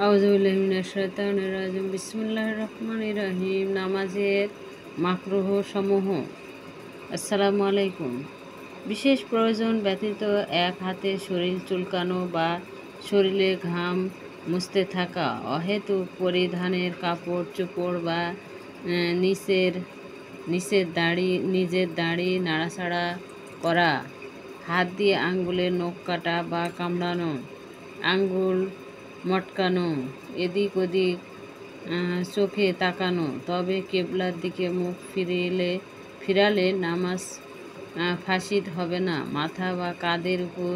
আউযুবিল্লাহি মিনাশ শাইতানির রাজিম। বিসমিল্লাহির রহমানির রহিম। নামাজের মাকরুহ সমূহ। আসসালামু আলাইকুম। বিশেষ প্রয়োজন ব্যতীত এক হাতে শরীর চুলকানো বা শরীরে ঘাম মুছতে থাকা, অহেতুক পরিধানের কাপড় চোপড় বা নিজের দাড়ি নাড়াচাড়া করা, হাত দিয়ে আঙ্গুলের নখ কাটা বা কামড়ানো, আঙ্গুল মটকানো, এদিক ওদিক চোখে তাকানো, তবে কেবলার দিকে মুখ ফিরালে নামাজ ফাসিদ হবে না। মাথা বা কাঁধের উপর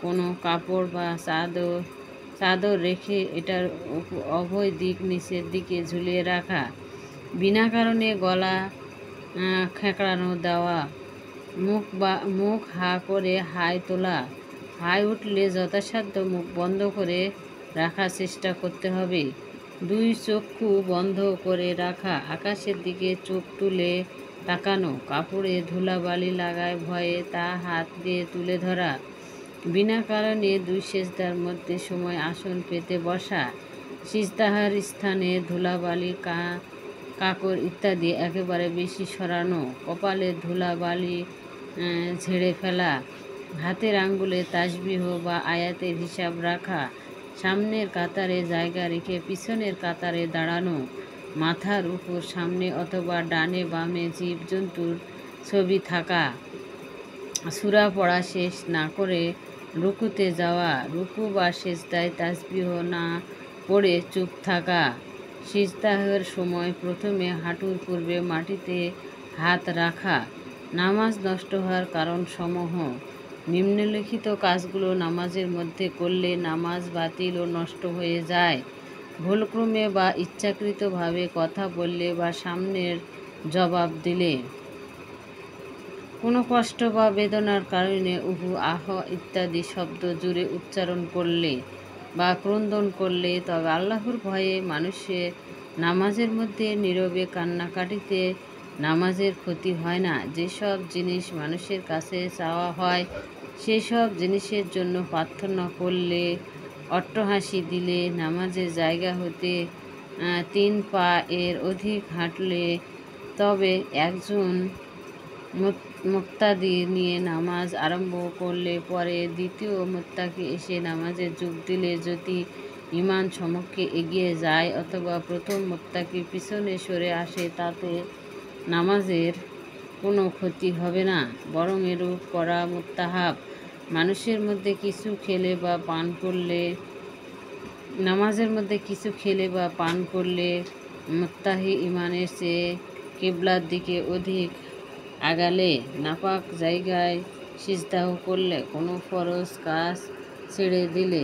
কোনো কাপড় বা চাদর রেখে এটার অভয় দিক নিচের দিকে ঝুলিয়ে রাখা, বিনা কারণে গলা খেঁকড়ানো দেওয়া, মুখ হা করে হাই তোলা, হাই উঠলে যথাসাধ্য মুখ বন্ধ করে রাখার চেষ্টা করতে হবে। দুই চক্ষু বন্ধ করে রাখা, আকাশের দিকে চোখ তুলে তাকানো, কাপড়ে ধুলাবালি লাগায় ভয়ে তা হাত দিয়ে তুলে ধরা, বিনা কারণে দুই সেজদার মধ্যে সময় আসন পেতে বসা, সিজদাহার স্থানে ধুলাবালি কাকড় ইত্যাদি একেবারে বেশি সরানো, কপালে ধুলাবালি ঝেড়ে ফেলা, হাতের আঙ্গুলে তাসবিহ বা আয়াতের হিসাব রাখা, সামনের কাতারে জায়গা রেখে পিছনের কাতারে দাঁড়ানো, মাথার উপর সামনে অথবা ডানে বামে জীবজন্তুর ছবি থাকা, সূরা পড়া শেষ না করে রুকুতে যাওয়া, রুকু বা সেজদায় তাসবিহ না পড়ে চুপ থাকা, সিজদাহের সময় প্রথমে হাঁটুর পূর্বে মাটিতে হাত রাখা। নামাজ নষ্ট হওয়ার কারণসমূহ। নিম্নলিখিত কাজগুলো নামাজের মধ্যে করলে নামাজ বাতিল ও নষ্ট হয়ে যায়: ভুলক্রমে বা ইচ্ছাকৃতভাবে কথা বললে বা সামনের জবাব দিলে, কোনো কষ্ট বা বেদনার কারণে উহু, আহ ইত্যাদি শব্দ জুড়ে উচ্চারণ করলে বা ক্রন্দন করলে, তবে আল্লাহর ভয়ে মানুষের নামাজের মধ্যে নীরবে কান্নাকাটিতে নামাজের ক্ষতি হয় না। যেসব জিনিস মানুষের কাছে চাওয়া হয় সেসব জিনিসের জন্য প্রার্থনা করলে, অট্টহাসি দিলে, নামাজের জায়গা হতে 3 পা এর অধিক হাঁটলে, তবে একজন মুক্তাদি নিয়ে নামাজ আরম্ভ করলে পরে দ্বিতীয় মুত্তাকি এসে নামাজে যোগ দিলে যদি ইমাম সমক্ষে এগিয়ে যায় অথবা প্রথম মুত্তাকি পিছনে সরে আসে, তাতে নামাজের কোনো ক্ষতি হবে না, বরং এরূপ করা মুস্তাহাব। নামাজের মধ্যে কিছু খেলে বা পান করলে মুত্তাহি ইমামের চেয়ে কিবলার দিকে অধিক আগালে, নাপাক জায়গায় সিজদাহ করলে, কোনো ফরজ কাজ ছেড়ে দিলে,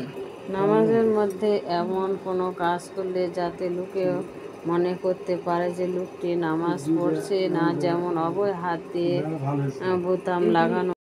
নামাজের মধ্যে এমন কোনো কাজ করলে যাতে লোকে মনে করতে পারে যে লোকটি নামাজ পড়ছে না, যেমন অভয় হাত দিয়ে বোতাম লাগানো।